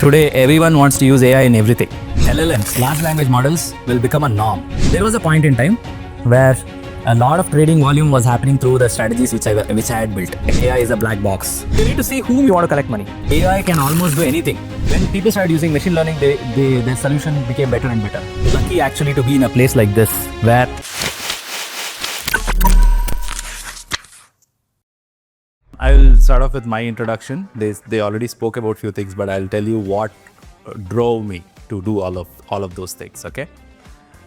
Today, everyone wants to use AI in everything. LLMs, large language models, will become a norm. There was a point in time where a lot of trading volume was happening through the strategies which I had built. AI is a black box. You need to see whom you want to collect money. AI can almost do anything. When people started using machine learning, their solution became better and better. Lucky actually to be in a place like this where I'll start off with my introduction. They already spoke about few things, but I'll tell you what drove me to do all of those things. Okay,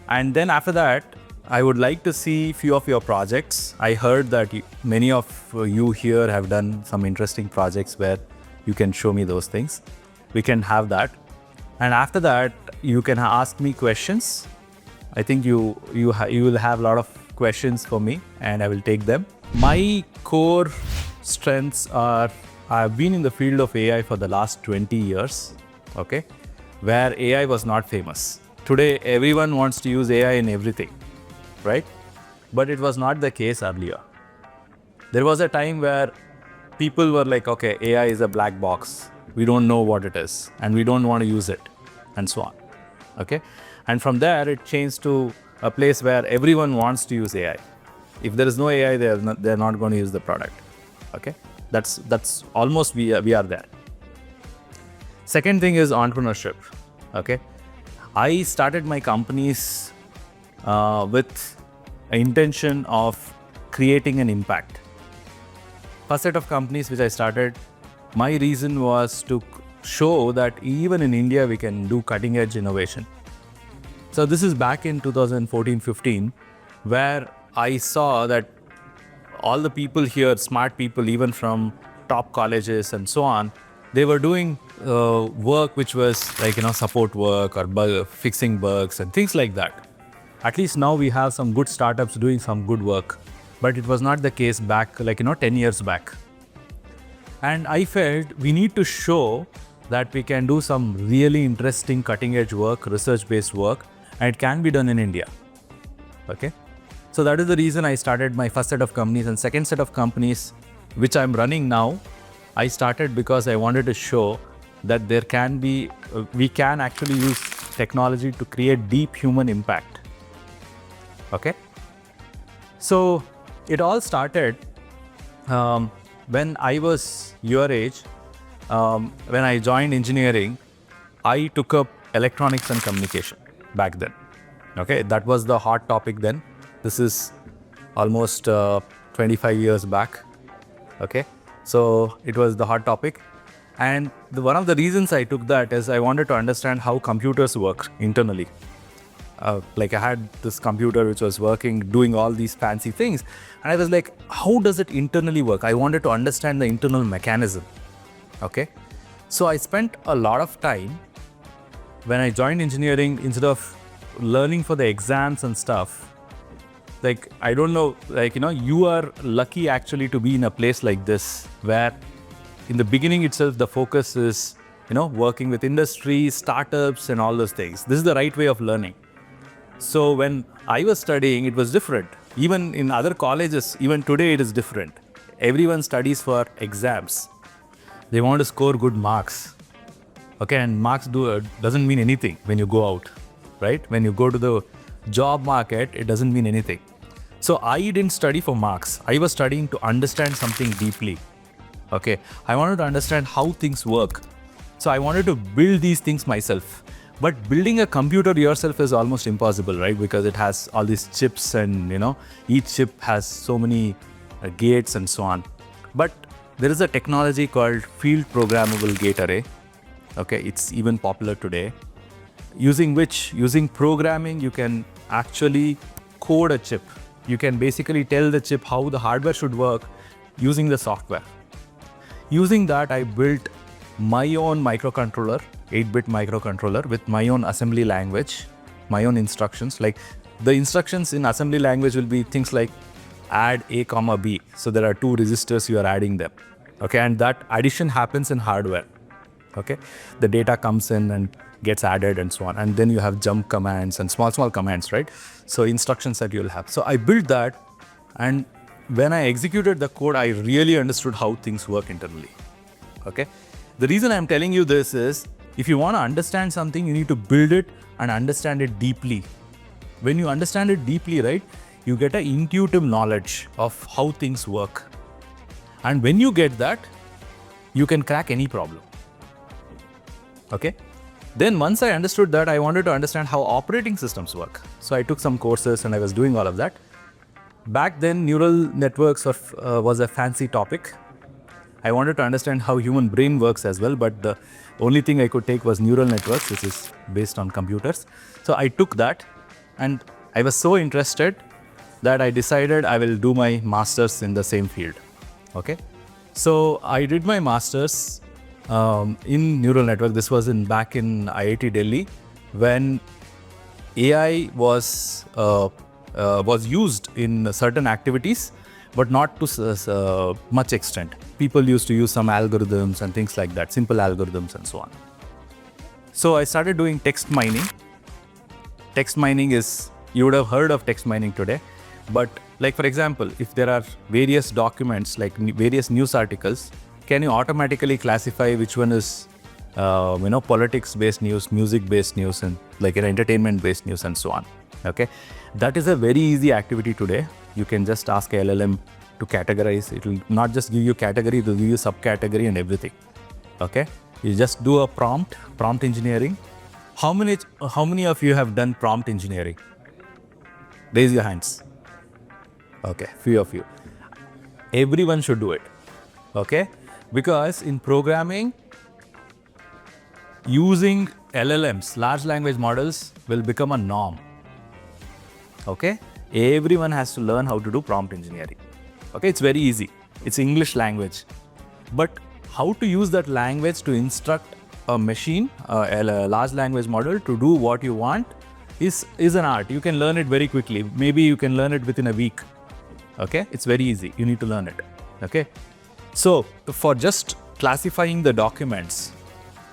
and then after that, I would like to see few of your projects. I heard that many of you here have done some interesting projects where you can show me those things. We can have that, and after that, you can ask me questions. I think you will have a lot of questions for me, and I will take them. My core strengths are I've been in the field of AI for the last 20 years, okay, where AI was not famous. Today, everyone wants to use AI in everything, right? But it was not the case earlier. There was a time where people were like, okay, AI is a black box. We don't know what it is, and we don't want to use it, and so on, okay? And from there, it changed to a place where everyone wants to use AI. If there is no AI, they're not going to use the product. Okay, that's almost we are there. Second thing is entrepreneurship. Okay, I started my companies with an intention of creating an impact. First set of companies which I started, my reason was to show that even in India we can do cutting edge innovation. So this is back in 2014-15, where I saw that all the people here, smart people, even from top colleges and so on, they were doing work which was like, support work or fixing bugs and things like that. At least now we have some good startups doing some good work, but it was not the case back, 10 years back. And I felt we need to show that we can do some really interesting cutting edge work, research-based work, and it can be done in India. Okay. So that is the reason I started my first set of companies, and second set of companies, which I'm running now, I started because I wanted to show that we can actually use technology to create deep human impact. Okay. So it all started when I was your age. When I joined engineering, I took up electronics and communication back then. Okay, that was the hot topic then. This is almost 25 years back, okay? So it was the hot topic. And one of the reasons I took that is I wanted to understand how computers work internally. Like I had this computer which was working, doing all these fancy things. And I was like, how does it internally work? I wanted to understand the internal mechanism, okay? So I spent a lot of time when I joined engineering, instead of learning for the exams and stuff, I don't know, you are lucky actually to be in a place like this where in the beginning itself, the focus is, working with industries, startups and all those things. This is the right way of learning. So when I was studying, it was different. Even in other colleges, even today it is different. Everyone studies for exams. They want to score good marks. Okay, and marks doesn't mean anything when you go out, right? When you go to the job market, it doesn't mean anything. So I didn't study for marks. I was studying to understand something deeply. Okay, I wanted to understand how things work. So I wanted to build these things myself. But building a computer yourself is almost impossible, right? Because it has all these chips and, each chip has so many gates and so on. But there is a technology called field programmable gate array. Okay, it's even popular today. Using programming, you can actually code a chip. You can basically tell the chip how the hardware should work using the software. Using that, I built my own microcontroller, 8-bit microcontroller with my own assembly language, my own instructions. Like the instructions in assembly language will be things like add A, B. So there are two resistors, you are adding them. Okay, and that addition happens in hardware. Okay, the data comes in and gets added and so on. And then you have jump commands and small commands, right? So instructions that you'll have. So I built that, and when I executed the code, I really understood how things work internally. Okay. The reason I'm telling you this is If you want to understand something, you need to build it and understand it deeply. When you understand it deeply, right, you get an intuitive knowledge of how things work. And when you get that, you can crack any problem. Okay? Then once I understood that, I wanted to understand how operating systems work. So I took some courses and I was doing all of that. Back then, neural networks was a fancy topic. I wanted to understand how human brain works as well, but the only thing I could take was neural networks, which is based on computers. So I took that and I was so interested that I decided I will do my master's in the same field. Okay. So I did my master's in neural network. This was back in IIT Delhi when AI was used in certain activities, but not to much extent. People used to use some algorithms and things like that, simple algorithms and so on. So I started doing text mining. Text mining is, you would have heard of text mining today, but like for example, if there are various documents like various news articles, can you automatically classify which one is politics based news, music based news, and like entertainment based news and so on. Okay, that is a very easy activity today. You can just ask a LLM to categorize. It will not just give you category, it will give you subcategory and everything. Okay, you just do a prompt engineering. How many of you have done prompt engineering? Raise your hands. Okay, few of you. Everyone should do it. Okay, because in programming, using LLMs, large language models, will become a norm. Okay, everyone has to learn how to do prompt engineering. Okay, it's very easy. It's English language, but how to use that language to instruct a machine, a large language model to do what you want is an art. You can learn it very quickly. Maybe you can learn it within a week. Okay, it's very easy. You need to learn it. Okay, so for just classifying the documents,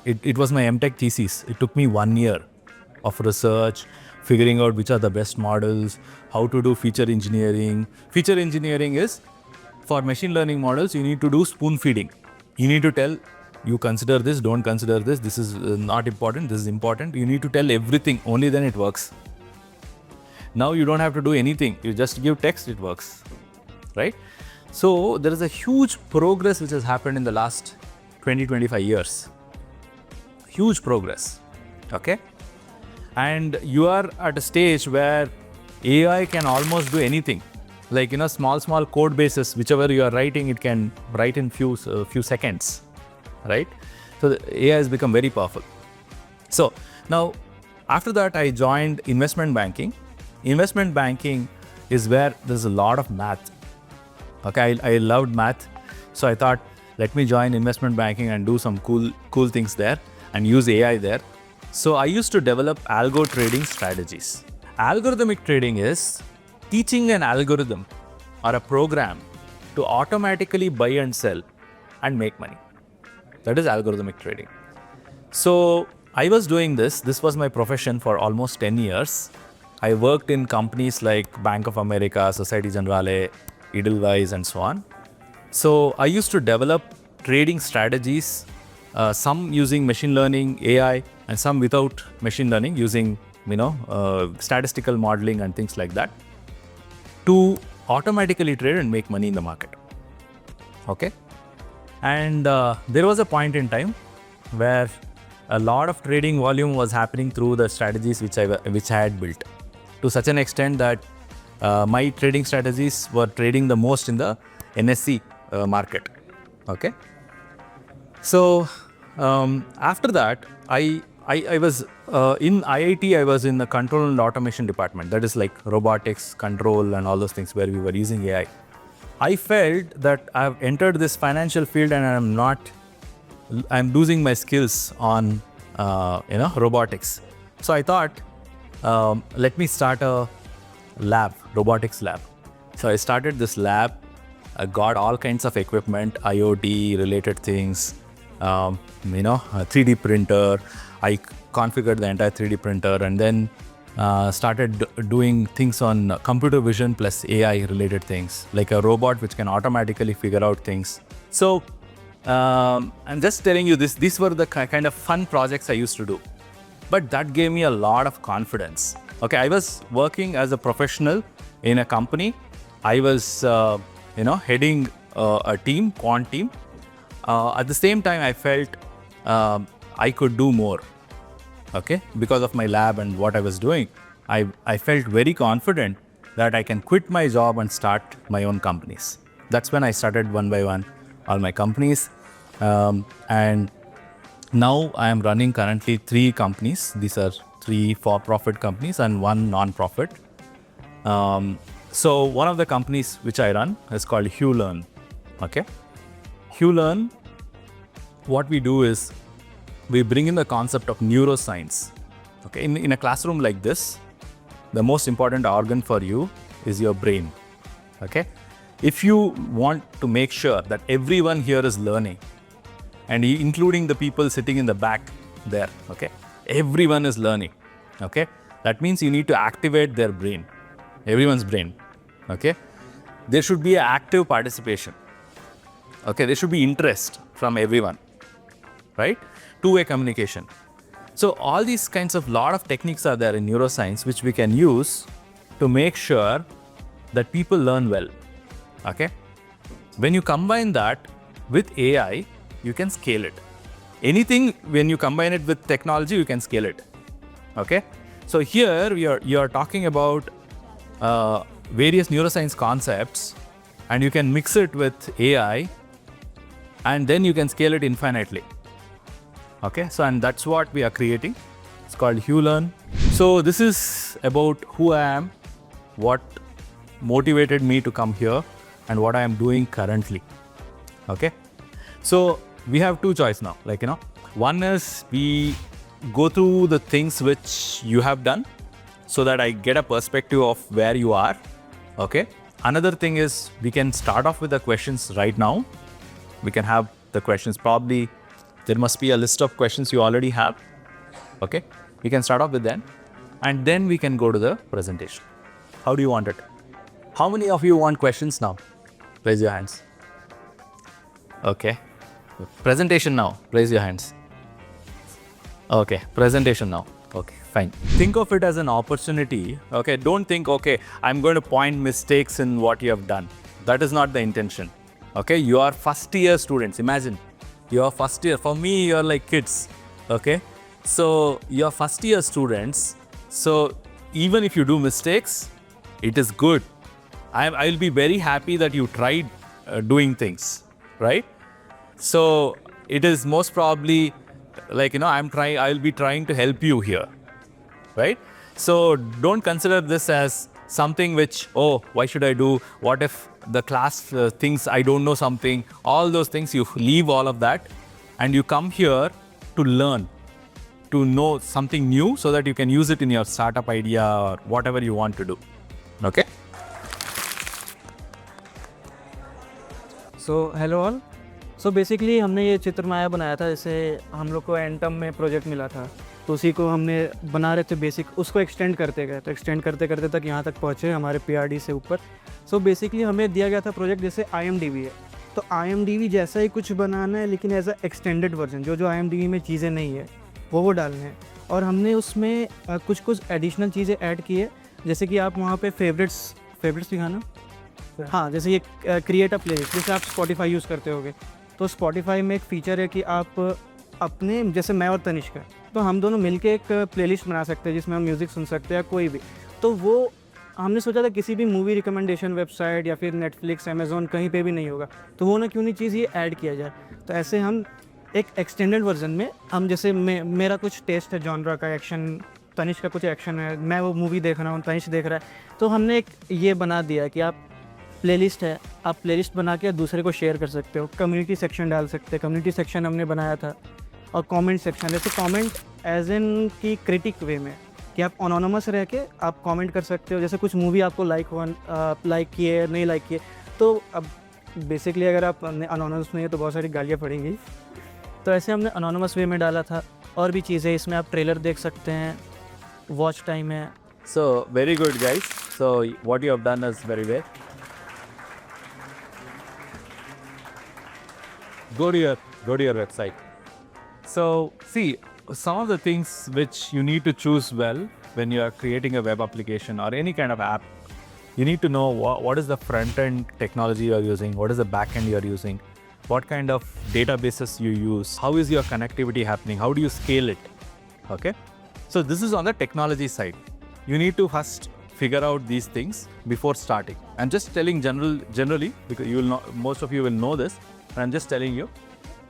it was my MTech thesis. It took me 1 year of research, figuring out which are the best models, how to do feature engineering. Feature engineering is, for machine learning models, you need to do spoon feeding. You need to tell, you consider this, don't consider this, this is not important, this is important. You need to tell everything, only then it works. Now you don't have to do anything, you just give text, it works, right? So there is a huge progress which has happened in the last 20-25 years. Huge progress, okay? And you are at a stage where AI can almost do anything. Like, small code bases, whichever you are writing, it can write in few seconds, right? So the AI has become very powerful. So now, after that, I joined investment banking. Investment banking is where there's a lot of math. Okay, I loved math. So I thought, let me join investment banking and do some cool things there and use AI there. So I used to develop algo trading strategies. Algorithmic trading is teaching an algorithm or a program to automatically buy and sell and make money. That is algorithmic trading. So I was doing this. This was my profession for almost 10 years. I worked in companies like Bank of America, Societe Generale, Edelweiss, and so on. So I used to develop trading strategies, some using machine learning, AI, and some without machine learning, using statistical modeling and things like that, to automatically trade and make money in the market. Okay, and there was a point in time where a lot of trading volume was happening through the strategies which I had built, to such an extent that my trading strategies were trading the most in the NSE market. Okay, so after that, I was in IIT. I was in the control and automation department. That is like robotics, control, and all those things where we were using AI. I felt that I've entered this financial field and I'm losing my skills on robotics. So I thought, let me start a lab, robotics lab. So I started this lab. I got all kinds of equipment, IoT related things, a 3D printer. I configured the entire 3D printer and then started doing things on computer vision plus AI related things, like a robot which can automatically figure out things. So I'm just telling you this. These were the kind of fun projects I used to do, but that gave me a lot of confidence. Okay, I was working as a professional in a company. I was, heading a team, quant team. At the same time, I felt I could do more. Okay, because of my lab and what I was doing, I felt very confident that I can quit my job and start my own companies. That's when I started one by one all my companies. And now I am running currently 3 companies. These are 3 for-profit companies and 1 non-profit. So one of the companies which I run is called HueLearn. Okay, HueLearn, what we do is we bring in the concept of neuroscience. Okay, in a classroom like this, the most important organ for you is your brain. Okay, if you want to make sure that everyone here is learning, and including the people sitting in the back there, okay, everyone is learning. Okay, that means you need to activate their brain, everyone's brain. Okay, there should be an active participation. Okay, there should be interest from everyone, right? Two-way communication. So all these kinds of lot of techniques are there in neuroscience which we can use to make sure that people learn well. Okay, when you combine that with AI, you can scale it. Anything, when you combine it with technology, you can scale it. Okay, so here you are talking about various neuroscience concepts, and you can mix it with AI, and then you can scale it infinitely. Okay, so and that's what we are creating. It's called HueLearn. So this is about who I am, what motivated me to come here, and what I am doing currently. Okay, so we have 2 choices now. One is we go through the things which you have done, so that I get a perspective of where you are. Okay. Another thing is we can start off with the questions right now. We can have the questions. Probably there must be a list of questions you already have. Okay. We can start off with them, and then we can go to the presentation. How do you want it? How many of you want questions now? Raise your hands. Okay. Presentation now. Raise your hands. Okay. Presentation now. Okay, fine. Think of it as an opportunity. Okay, don't think, okay, I'm going to point mistakes in what you have done. That is not the intention. Okay, you are first year students. Imagine, you are first year. For me, you are like kids. Okay, so you are first year students. So even if you do mistakes, it is good. I'll be very happy that you tried doing things, right? So it is most probably I'll be trying to help you here, right? So don't consider this as something which, oh, why should I do? What if the class thinks I don't know something? All those things, you leave all of that and you come here to learn, to know something new so that you can use it in your startup idea or whatever you want to do. Okay? So, hello all. So basically हमने ये चित्र माया बनाया था, जैसे हम लोग को एंटम में प्रोजेक्ट मिला था, तो उसी को हमने बना रहे थे बेसिक, उसको एक्सटेंड करते गए, तो एक्सटेंड करते करते तक यहाँ तक पहुँचे हमारे पीआरडी से ऊपर। सो बेसिकली हमें दिया गया था प्रोजेक्ट जैसे IMDb है, तो IMDb जैसा ही कुछ बनाना है, लेकिन एज अ एक्सटेंडेड वर्जन, जो IMDb में चीज़ें नहीं है वो डालने हैं। और हमने उसमें कुछ एडिशनल चीज़ें ऐड की है, जैसे कि आप वहाँ पर फेवरेट्स दिखाना, हाँ, जैसे ये क्रिएट अ प्लेलिस्ट, जैसे आप स्पॉटिफाई यूज़ करते होगे, तो स्पॉटिफाई में एक फ़ीचर है कि आप अपने, जैसे मैं और तनिष्क है, तो हम दोनों मिलके एक प्लेलिस्ट बना सकते हैं जिसमें हम म्यूज़िक सुन सकते हैं या कोई भी। तो वो हमने सोचा था किसी भी मूवी रिकमेंडेशन वेबसाइट या फिर नेटफ्लिक्स, अमेज़ॉन, कहीं पे भी नहीं होगा, तो वो ना क्यों नहीं चीज़ ये ऐड किया जाए। तो ऐसे हम एक एक्सटेंडेड वर्जन में, हम जैसे मेरा कुछ टेस्ट है जॉनरा का, एक्शन, तनिष्क का कुछ एक्शन है, मैं वो मूवी देख रहा हूँ, तनिष्क देख रहा है, तो हमने एक ये बना दिया कि आप प्लेलिस्ट है, आप प्लेलिस्ट बना के दूसरे को शेयर कर सकते हो, कम्युनिटी सेक्शन डाल सकते हैं, कम्युनिटी सेक्शन हमने बनाया था, और कमेंट सेक्शन, जैसे कमेंट एज इन की क्रिटिक वे में कि आप अनोनिमस रह के आप कमेंट कर सकते हो, जैसे कुछ मूवी आपको लाइक किए नहीं लाइक किए, तो अब बेसिकली अगर आप अनोनिमस में है तो बहुत सारी गालियाँ पड़ेंगी, तो ऐसे हमने अनोनिमस वे में डाला था। और भी चीज़ें इसमें आप ट्रेलर देख सकते हैं, वॉच टाइम है। So very good guys, so what you have done is very well. go to your website. So see, some of the things which you need to choose well when you are creating a web application or any kind of app, you need to know what is the front-end technology you are using, what is the back-end you are using, what kind of databases you use, how is your connectivity happening, how do you scale it, okay? So this is on the technology side. You need to first figure out these things before starting. I'm just telling generally, because you will know, most of you will know this, and I'm just telling you.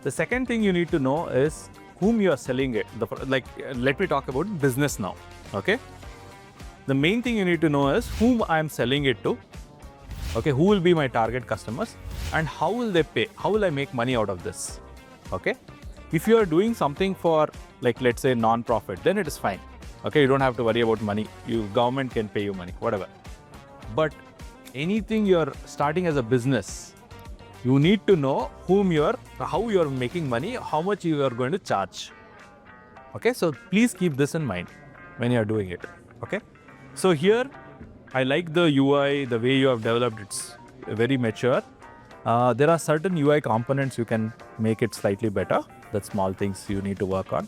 The second thing you need to know is whom you are selling it. Let me talk about business now, okay? The main thing you need to know is whom I am selling it to, okay? Who will be my target customers and how will they pay? How will I make money out of this, okay? If you are doing something for, like, let's say non-profit, then it is fine, okay? You don't have to worry about money. Government can pay you money, whatever. But anything you're starting as a business, you need to know how you're making money, how much you are going to charge, okay? So please keep this in mind when you're doing it, okay? So here, I like the UI, the way you have developed, it's very mature. There are certain UI components you can make it slightly better. That's small things you need to work on.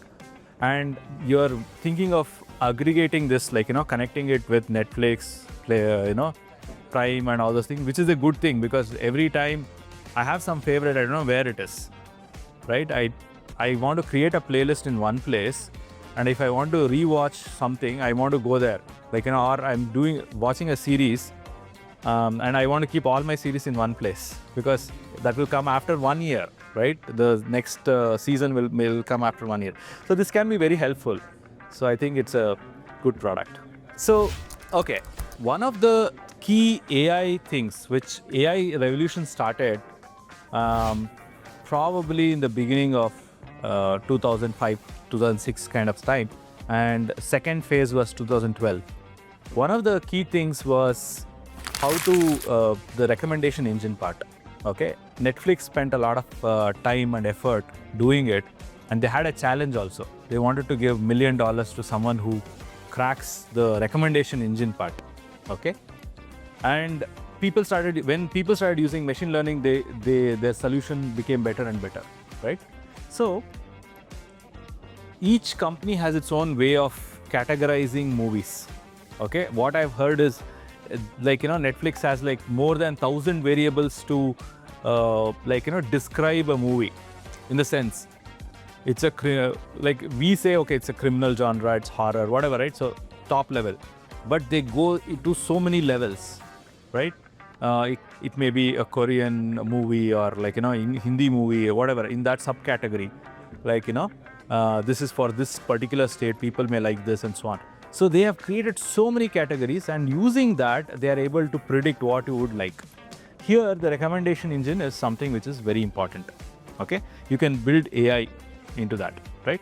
And you're thinking of aggregating this, like, connecting it with Netflix, Prime and all those things, which is a good thing because every time I have some favorite, I don't know where it is, right? I want to create a playlist in one place, and if I want to rewatch something, I want to go there. Like, or I'm watching a series, and I want to keep all my series in one place because that will come after 1 year, right? The next season will come after 1 year. So this can be very helpful. So I think it's a good product. So, okay, one of the key AI things which AI revolution started probably in the beginning of 2005, 2006 kind of time, and second phase was 2012. One of the key things was how to the recommendation engine part. Okay, Netflix spent a lot of time and effort doing it, and they had a challenge also. They wanted to give $1 million to someone who cracks the recommendation engine part. Okay, and when people started using machine learning, their solution became better and better, right? So each company has its own way of categorizing movies. Okay, what I've heard is, Netflix has like more than 1,000 variables to describe a movie. In the sense, it's we say, okay, it's a criminal genre, it's horror, whatever, right? So top level, but they go into so many levels, right? It may be a Korean movie or Hindi movie or whatever, in that subcategory, this is for this particular state, people may like this and so on. So they have created so many categories, and using that, they are able to predict what you would like. Here, the recommendation engine is something which is very important. Okay, you can build AI into that, right?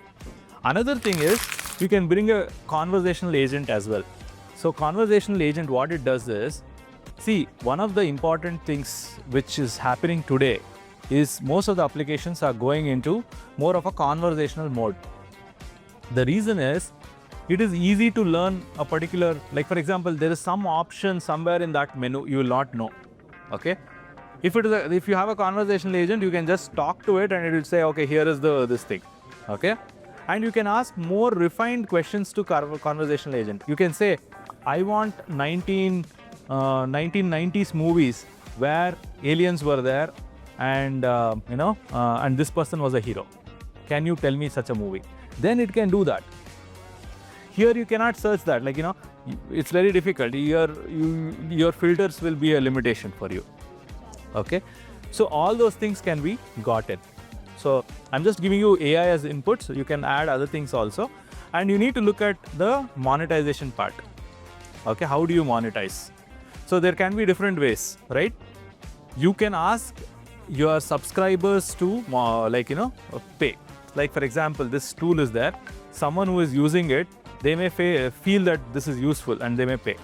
Another thing is you can bring a conversational agent as well. So conversational agent, what it does is, see, one of the important things which is happening today is most of the applications are going into more of a conversational mode. The reason is, it is easy to learn a particular, for example, there is some option somewhere in that menu you will not know. Okay, if you have a conversational agent, you can just talk to it and it will say, okay, here is this thing. Okay, and you can ask more refined questions to conversational agent. You can say, I want 1990s movies where aliens were there and and this person was a hero. Can you tell me such a movie? Then it can do that. Here you cannot search that, it's very difficult. Your filters will be a limitation for you. Okay, so all those things can be gotten. So I'm just giving you AI as input, so you can add other things also. And you need to look at the monetization part. Okay, how do you monetize? So there can be different ways, right? You can ask your subscribers to pay. Like, for example, this tool is there. Someone who is using it, they may feel that this is useful and they may pay.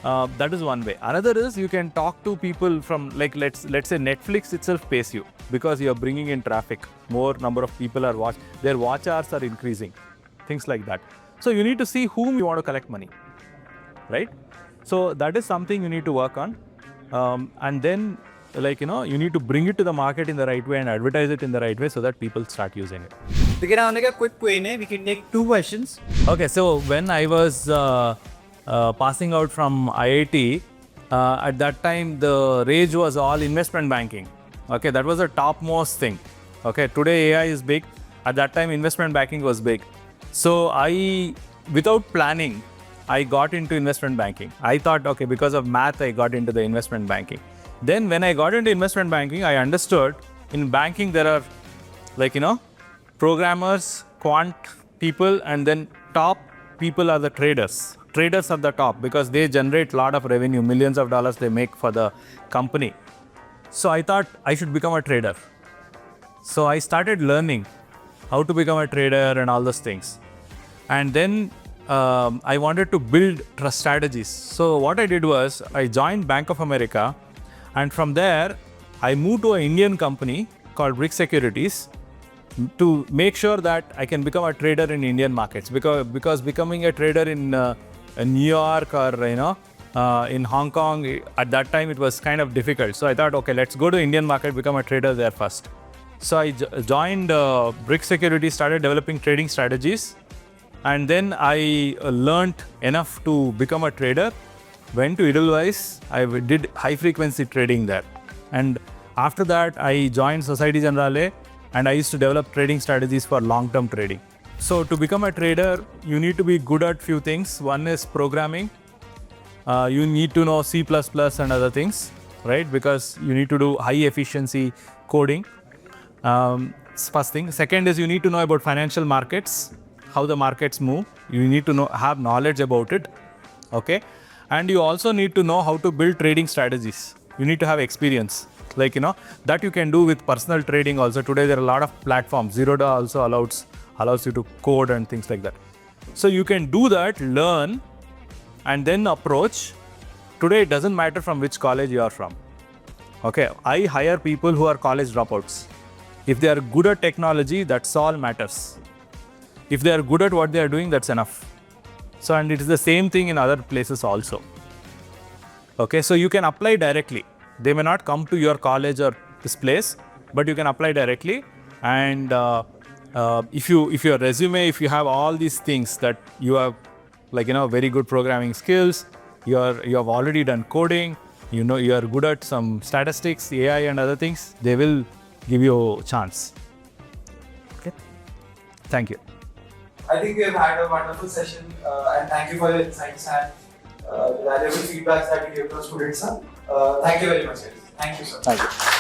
That is one way. Another is you can talk to people from, let's say Netflix itself pays you because you are bringing in traffic. More number of people are watching. Their watch hours are increasing. Things like that. So you need to see whom you want to collect money, right? So that is something you need to work on. And then you need to bring it to the market in the right way and advertise it in the right way so that people start using it. We can have like a quick Q&A. We can take 2 questions. Okay, so when I was passing out from IIT, at that time the rage was all investment banking. Okay, that was the topmost thing. Okay, today AI is big. At that time, investment banking was big. So without planning, I got into investment banking. I thought, okay, because of math, I got into the investment banking. Then when I got into investment banking, I understood in banking there are programmers, quant people, and then top people are the traders. Traders are the top because they generate a lot of revenue, millions of dollars they make for the company. So I thought I should become a trader. So I started learning how to become a trader and all those things. And then I wanted to build trust strategies. So what I did was I joined Bank of America, and from there I moved to an Indian company called Brick Securities to make sure that I can become a trader in Indian markets, because becoming a trader in New York or in Hong Kong at that time it was kind of difficult. So I thought, okay, let's go to Indian market, become a trader there first. So I joined Brick Securities, started developing trading strategies, and then I learned enough to become a trader. Went to Edelweiss, I did high frequency trading there, and after that I joined Societe Generale, and I used to develop trading strategies for long-term trading. So to become a trader, you need to be good at few things. One is programming. You need to know C++ and other things, right? Because you need to do high efficiency coding. First thing. Second is you need to know about financial markets, how the markets move. You need to have knowledge about it, okay? And you also need to know how to build trading strategies. You need to have experience. That you can do with personal trading also. Today there are a lot of platforms. Zerodha also allows you to code and things like that. So you can do that, learn, and then approach. Today it doesn't matter from which college you are from. Okay, I hire people who are college dropouts. If they are good at technology, that's all matters. If they are good at what they are doing, that's enough. So, and it is the same thing in other places also. Okay, so you can apply directly. They may not come to your college or this place, but you can apply directly. And if your resume, if you have all these things that you have, very good programming skills, you have already done coding, you are good at some statistics, AI and other things, they will give you a chance. Okay. Thank you. I think we have had a wonderful session, and thank you for your insights and the valuable feedbacks that you gave to our students. Thank you very much, guys. Thank you, sir. Thank you.